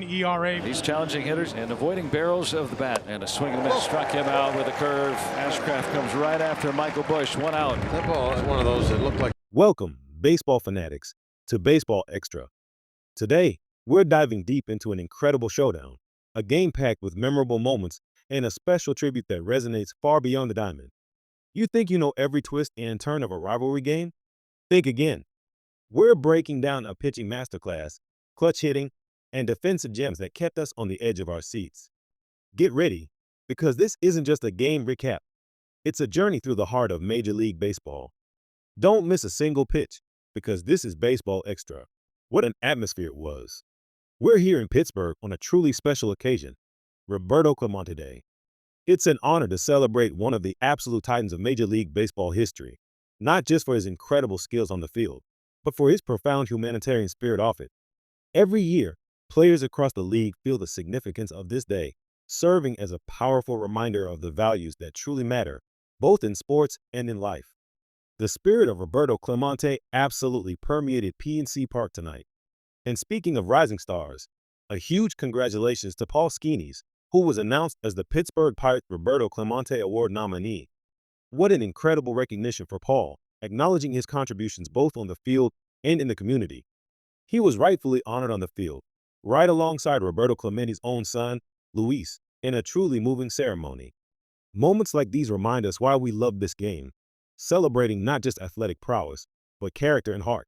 ERA. He's challenging hitters and avoiding barrels of the bat, and a swing and a miss struck him out with a curve. Ashcraft comes right after Michael Busch. 1 out. That ball is one of those that looked like. Welcome, baseball fanatics, to Baseball Extra. Today, we're diving deep into an incredible showdown, a game packed with memorable moments and a special tribute that resonates far beyond the diamond. You think you know every twist and turn of a rivalry game? Think again. We're breaking down a pitching masterclass, clutch hitting, and defensive gems that kept us on the edge of our seats. Get ready, because this isn't just a game recap. It's a journey through the heart of Major League Baseball. Don't miss a single pitch, because this is Baseball Extra. What an atmosphere it was. We're here in Pittsburgh on a truly special occasion, Roberto Clemente Day. It's an honor to celebrate one of the absolute titans of Major League Baseball history, not just for his incredible skills on the field, but for his profound humanitarian spirit off it. Every year, players across the league feel the significance of this day, serving as a powerful reminder of the values that truly matter, both in sports and in life. The spirit of Roberto Clemente absolutely permeated PNC Park tonight. And speaking of rising stars, a huge congratulations to Paul Skenes, who was announced as the Pittsburgh Pirates Roberto Clemente Award nominee. What an incredible recognition for Paul, acknowledging his contributions both on the field and in the community. He was rightfully honored on the field, right alongside Roberto Clemente's own son, Luis, in a truly moving ceremony. Moments like these remind us why we love this game, celebrating not just athletic prowess, but character and heart.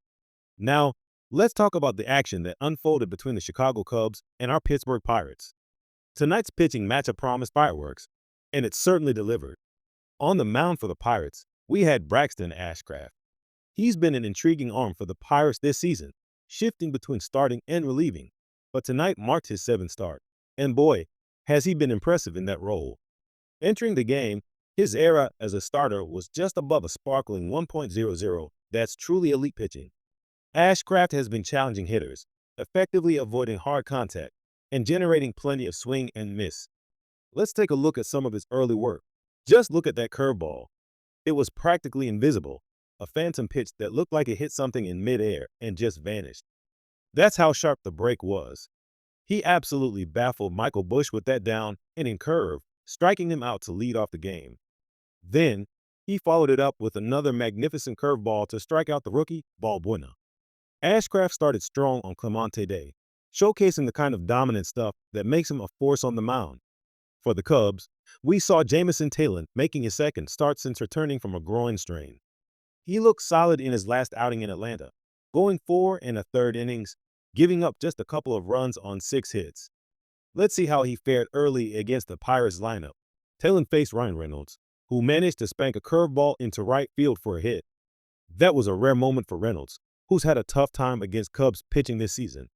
Now, let's talk about the action that unfolded between the Chicago Cubs and our Pittsburgh Pirates. Tonight's pitching matchup promised fireworks, and it certainly delivered. On the mound for the Pirates, we had Braxton Ashcraft. He's been an intriguing arm for the Pirates this season, shifting between starting and relieving, but tonight marked his 7th start, and boy, has he been impressive in that role. Entering the game, his era as a starter was just above a sparkling 1.00. That's truly elite pitching. Ashcraft has been challenging hitters, effectively avoiding hard contact, and generating plenty of swing and miss. Let's take a look at some of his early work. Just look at that curveball. It was practically invisible, a phantom pitch that looked like it hit something in midair and just vanished. That's how sharp the break was. He absolutely baffled Michael Busch with that down and in curve, striking him out to lead off the game. Then, he followed it up with another magnificent curveball to strike out the rookie, Balbuena. Ashcraft started strong on Clemente Day, showcasing the kind of dominant stuff that makes him a force on the mound. For the Cubs, we saw Jameson Taillon making his 2nd start since returning from a groin strain. He looked solid in his last outing in Atlanta, going 4 1/3 innings, giving up just a couple of runs on 6 hits. Let's see how he fared early against the Pirates lineup. Taillon faced Ryan Reynolds, who managed to spank a curveball into right field for a hit. That was a rare moment for Reynolds, who's had a tough time against Cubs pitching this season.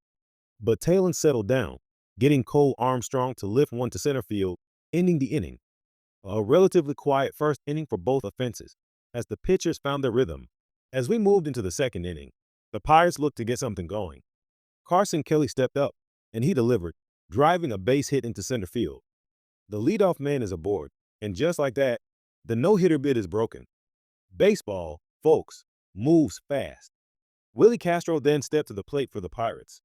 But Taillon settled down, getting Cole Armstrong to lift one to center field, ending the inning. A relatively quiet first inning for both offenses, as the pitchers found their rhythm. As we moved into the 2nd inning, the Pirates looked to get something going. Carson Kelly stepped up, and he delivered, driving a base hit into center field. The leadoff man is aboard, and just like that, the no-hitter bid is broken. Baseball, folks, moves fast. Willie Castro then stepped to the plate for the Pirates.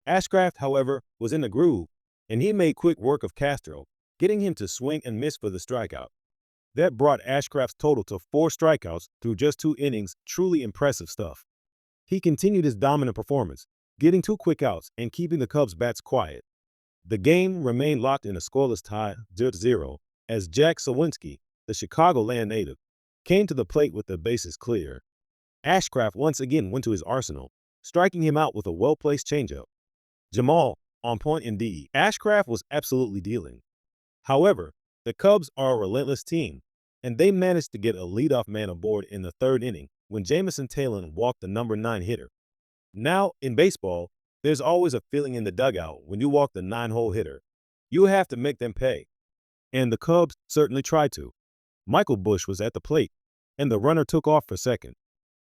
Ashcraft, however, was in the groove, and he made quick work of Castro, getting him to swing and miss for the strikeout. That brought Ashcraft's total to 4 strikeouts through just 2 innings, truly impressive stuff. He continued his dominant performance, getting 2 quick outs and keeping the Cubs' bats quiet. The game remained locked in a scoreless tie, 0-0, as Jack Sawinski, the Chicagoland native, came to the plate with the bases clear. Ashcraft once again went to his arsenal, striking him out with a well-placed changeup. Jamal, on point indeed. Ashcraft was absolutely dealing. However, the Cubs are a relentless team, and they managed to get a leadoff man aboard in the 3rd inning when Jameson Taillon walked the number 9 hitter. Now, in baseball, there's always a feeling in the dugout when you walk the 9-hole hitter. You have to make them pay. And the Cubs certainly tried to. Michael Busch was at the plate, and the runner took off for second.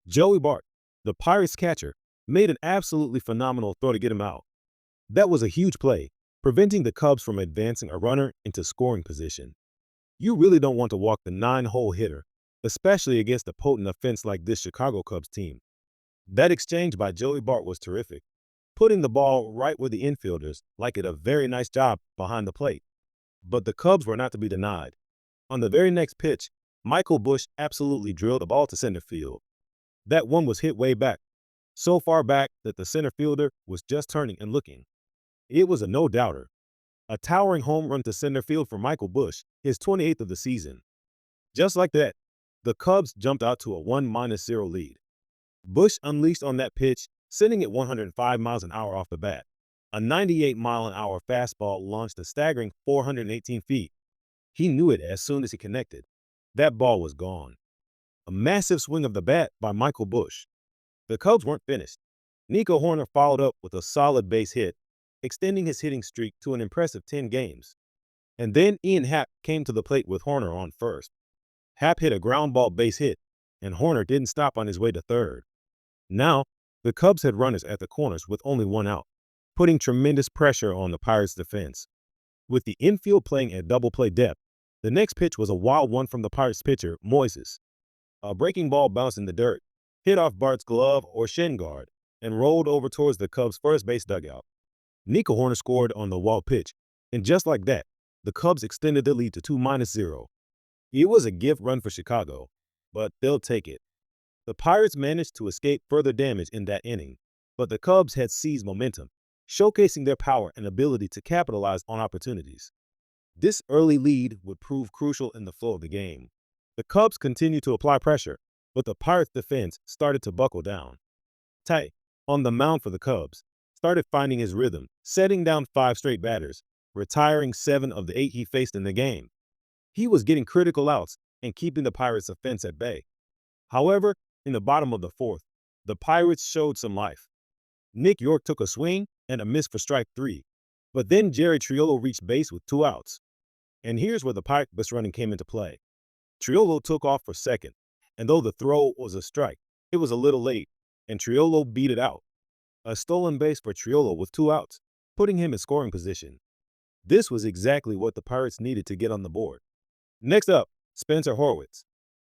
Joey Bart, the Pirates catcher, made an absolutely phenomenal throw to get him out. That was a huge play, preventing the Cubs from advancing a runner into scoring position. You really don't want to walk the 9-hole hitter, especially against a potent offense like this Chicago Cubs team. That exchange by Joey Bart was terrific. putting the ball right where the infielders like it a very nice job behind the plate. But the Cubs were not to be denied. On the very next pitch, Michael Busch absolutely drilled the ball to center field. That one was hit way back, so far back that the center fielder was just turning and looking. It was a no-doubter. A towering home run to center field for Michael Busch, his 28th of the season. Just like that, the Cubs jumped out to a 1-0 lead. Busch unleashed on that pitch, sending it 105 miles an hour off the bat. A 98-mile-an-hour fastball launched a staggering 418 feet. He knew it as soon as he connected. That ball was gone. A massive swing of the bat by Michael Busch. The Cubs weren't finished. Nico Hoerner followed up with a solid base hit, extending his hitting streak to an impressive 10 games. And then Ian Happ came to the plate with Hoerner on first. Happ hit a ground ball base hit, and Hoerner didn't stop on his way to third. Now, the Cubs had runners at the corners with only one out, putting tremendous pressure on the Pirates' defense. With the infield playing at double play depth, the next pitch was a wild one from the Pirates pitcher, Moises. A breaking ball bounced in the dirt, hit off Bart's glove or shin guard, and rolled over towards the Cubs' first base dugout. Nico Hoerner scored on the wild pitch, and just like that, the Cubs extended the lead to 2-0. It was a gift run for Chicago, but they'll take it. The Pirates managed to escape further damage in that inning, but the Cubs had seized momentum, showcasing their power and ability to capitalize on opportunities. This early lead would prove crucial in the flow of the game. The Cubs continued to apply pressure, but the Pirates' defense started to buckle down. Ty, on the mound for the Cubs, started finding his rhythm, setting down 5 straight batters, retiring 7 of the 8 he faced in the game. He was getting critical outs and keeping the Pirates' offense at bay. However, in the bottom of the 4th, the Pirates showed some life. Nick York took a swing and a miss for strike 3, but then Jerry Triolo reached base with 2 outs. And here's where the Pirate base running came into play. Triolo took off for second, and though the throw was a strike, it was a little late, and Triolo beat it out. A stolen base for Triolo with 2 outs, putting him in scoring position. This was exactly what the Pirates needed to get on the board. Next up, Spencer Horwitz.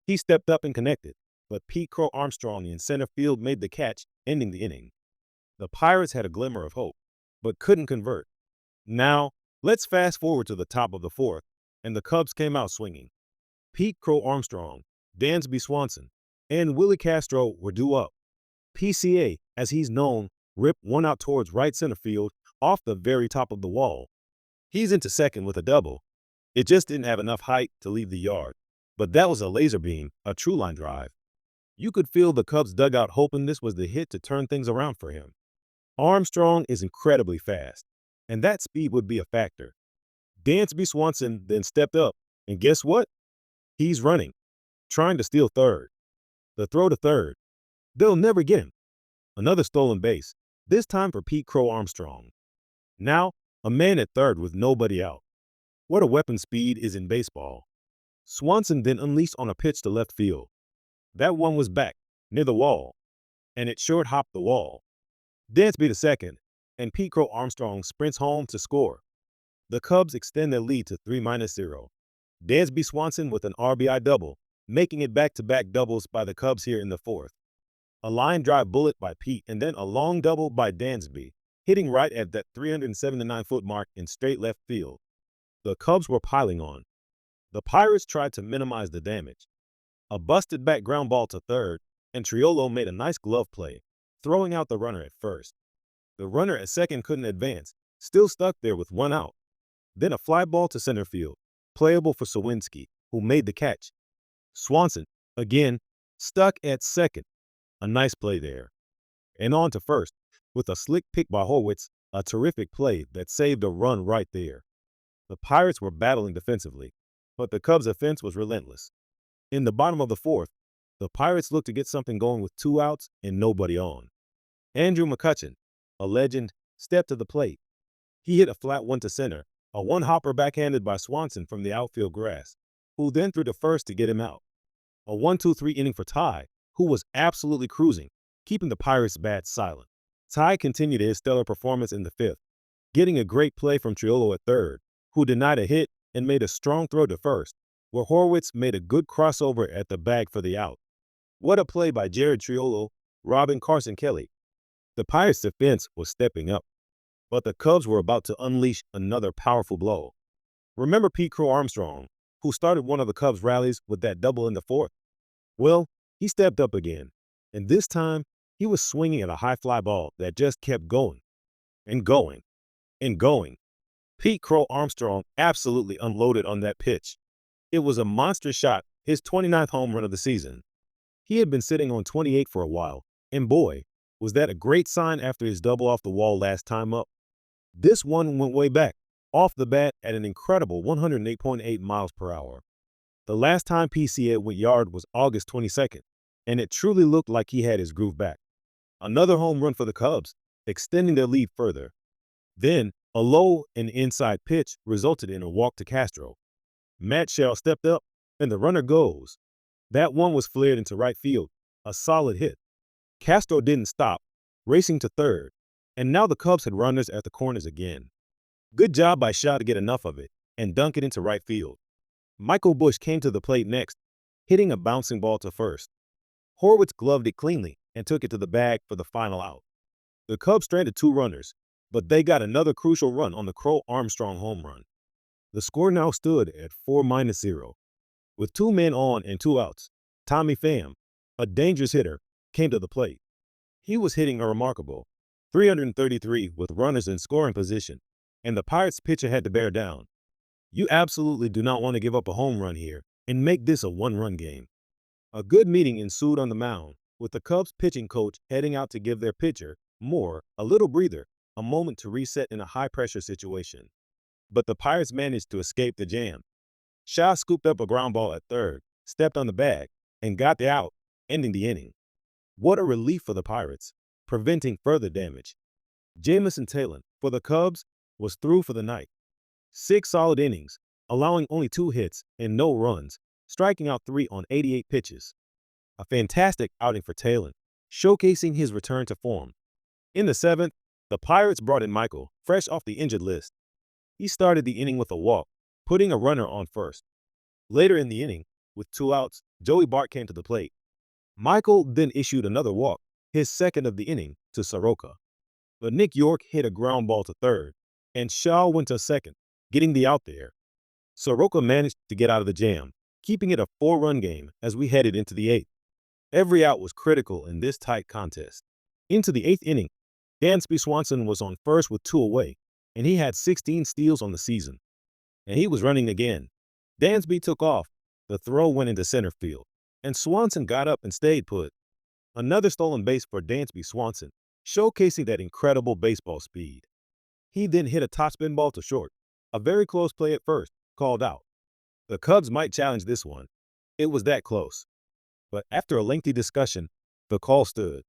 He stepped up and connected, but Pete Crow Armstrong in center field made the catch, ending the inning. The Pirates had a glimmer of hope, but couldn't convert. Now, let's fast forward to the top of the 4th, and the Cubs came out swinging. Pete Crow Armstrong, Dansby Swanson, and Willie Castro were due up. PCA, as he's known, ripped one out towards right center field off the very top of the wall. He's into second with a double. It just didn't have enough height to leave the yard, but that was a laser beam, a true line drive. You could feel the Cubs dugout hoping this was the hit to turn things around for him. Armstrong is incredibly fast, and that speed would be a factor. Dansby Swanson then stepped up, and guess what? He's running, trying to steal third. The throw to third. They'll never get him. Another stolen base, this time for Pete Crow Armstrong. Now, a man at third with nobody out. What a weapon speed is in baseball. Swanson then unleashed on a pitch to left field. That one was back, near the wall, and it short hopped the wall. Dansby to second, and Pete Crow Armstrong sprints home to score. The Cubs extend their lead to 3-0. Dansby Swanson with an RBI double, making it back-to-back doubles by the Cubs here in the 4th. A line drive bullet by Pete and then a long double by Dansby, hitting right at that 379-foot mark in straight left field. The Cubs were piling on. The Pirates tried to minimize the damage. A busted back ground ball to third, and Triolo made a nice glove play, throwing out the runner at first. The runner at second couldn't advance, still stuck there with 1 out. Then a fly ball to center field, playable for Sawinski, who made the catch. Swanson, again, stuck at second. A nice play there. And on to first, with a slick pick by Horwitz, a terrific play that saved a run right there. The Pirates were battling defensively, but the Cubs' offense was relentless. In the bottom of the 4th, the Pirates looked to get something going with 2 outs and nobody on. Andrew McCutchen, a legend, stepped to the plate. He hit a flat one to center, a one-hopper backhanded by Swanson from the outfield grass, who then threw to first to get him out. A 1-2-3 inning for Ty, who was absolutely cruising, keeping the Pirates' bats silent. Ty continued his stellar performance in the 5th, getting a great play from Triolo at third, who denied a hit and made a strong throw to first, where Horwitz made a good crossover at the bag for the out. What a play by Jared Triolo, robbing Carson Kelly. The Pirates' defense was stepping up, but the Cubs were about to unleash another powerful blow. Remember Pete Crow Armstrong, who started one of the Cubs' rallies with that double in the fourth? Well, he stepped up again, and this time he was swinging at a high fly ball that just kept going and going and going. Pete Crow Armstrong absolutely unloaded on that pitch. It was a monster shot, his 29th home run of the season. He had been sitting on 28 for a while, and boy, was that a great sign after his double off the wall last time up. This one went way back, off the bat at an incredible 108.8 miles per hour. The last time PCA went yard was August 22nd, and it truly looked like he had his groove back. Another home run for the Cubs, extending their lead further. Then, a low and inside pitch resulted in a walk to Castro. Matt Shell stepped up, and the runner goes. That one was flared into right field, a solid hit. Castro didn't stop, racing to third, and now the Cubs had runners at the corners again. Good job by Shaw to get enough of it and dunk it into right field. Michael Busch came to the plate next, hitting a bouncing ball to first. Horwitz gloved it cleanly and took it to the bag for the final out. The Cubs stranded 2 runners, but they got another crucial run on the Crow Armstrong home run. The score now stood at 4-0. With 2 men on and 2 outs, Tommy Pham, a dangerous hitter, came to the plate. He was hitting a remarkable 333 with runners in scoring position, and the Pirates pitcher had to bear down. You absolutely do not want to give up a home run here and make this a 1-run game. A good meeting ensued on the mound, with the Cubs pitching coach heading out to give their pitcher, Moore, a little breather, a moment to reset in a high-pressure situation. But the Pirates managed to escape the jam. Shaw scooped up a ground ball at third, stepped on the bag, and got the out, ending the inning. What a relief for the Pirates, preventing further damage. Jamison Taylor, for the Cubs, was through for the night. 6 solid innings, allowing only 2 hits and no runs, striking out 3 on 88 pitches. A fantastic outing for Taylor, showcasing his return to form. In the 7th, the Pirates brought in Michael, fresh off the injured list. He started the inning with a walk, putting a runner on first. Later in the inning, with 2 outs, Joey Bart came to the plate. Michael then issued another walk, his second of the inning, to Soroka. But Nick York hit a ground ball to third, and Shaw went to second, getting the out there. Soroka managed to get out of the jam, keeping it a 4-run game as we headed into the 8th. Every out was critical in this tight contest. Into the 8th inning, Dansby Swanson was on first with 2 away, and he had 16 steals on the season. And he was running again. Dansby took off, the throw went into center field, and Swanson got up and stayed put. Another stolen base for Dansby Swanson, showcasing that incredible baseball speed. He then hit a topspin ball to short, a very close play at first, called out. The Cubs might challenge this one. It was that close. But after a lengthy discussion, the call stood.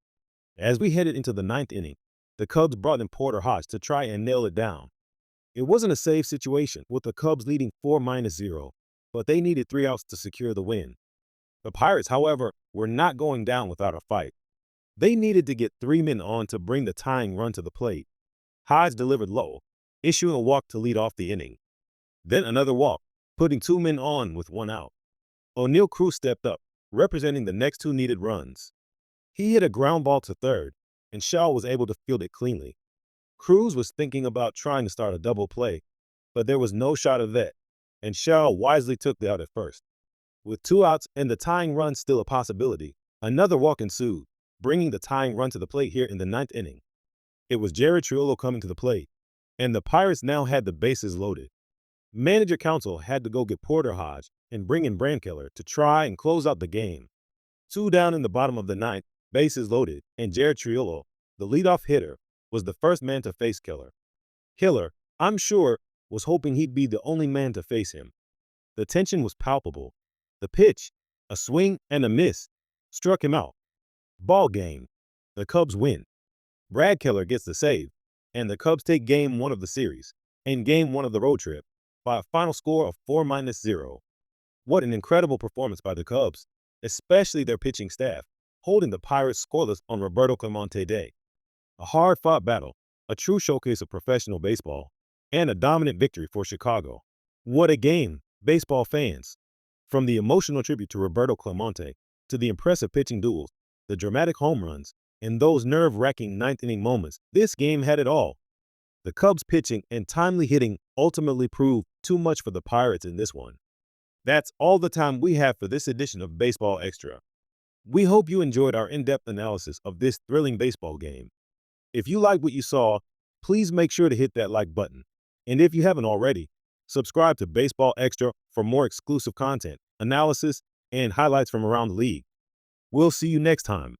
As we headed into the 9th inning, the Cubs brought in Porter Hodge to try and nail it down. It wasn't a safe situation, with the Cubs leading 4-0, but they needed 3 outs to secure the win. The Pirates, however, were not going down without a fight. They needed to get 3 men on to bring the tying run to the plate. Hodge delivered low, issuing a walk to lead off the inning. Then another walk, putting 2 men on with 1 out. O'Neal Cruz stepped up, representing the next 2 needed runs. He hit a ground ball to third, and Shaw was able to field it cleanly. Cruz was thinking about trying to start a double play, but there was no shot of that, and Shaw wisely took the out at first. With 2 outs and the tying run still a possibility, another walk ensued, bringing the tying run to the plate here in the 9th inning. It was Jared Triolo coming to the plate, and the Pirates now had the bases loaded. Manager Council had to go get Porter Hodge and bring in Brankeller to try and close out the game. 2 down in the bottom of the 9th, bases loaded, and Jared Triolo, the leadoff hitter, was the first man to face Keller. Keller, I'm sure, was hoping he'd be the only man to face him. The tension was palpable. The pitch, a swing and a miss, struck him out. Ball game. The Cubs win. Brad Keller gets the save, and the Cubs take Game 1 of the series and Game 1 of the road trip by a final score of 4-0. What an incredible performance by the Cubs, especially their pitching staff, holding the Pirates scoreless on Roberto Clemente Day. A hard-fought battle, a true showcase of professional baseball, and a dominant victory for Chicago. What a game, baseball fans! From the emotional tribute to Roberto Clemente to the impressive pitching duels, the dramatic home runs, In those nerve-wracking ninth-inning moments, this game had it all. The Cubs' pitching and timely hitting ultimately proved too much for the Pirates in this one. That's all the time we have for this edition of Baseball Extra. We hope you enjoyed our in-depth analysis of this thrilling baseball game. If you liked what you saw, please make sure to hit that like button. And if you haven't already, subscribe to Baseball Extra for more exclusive content, analysis, and highlights from around the league. We'll see you next time.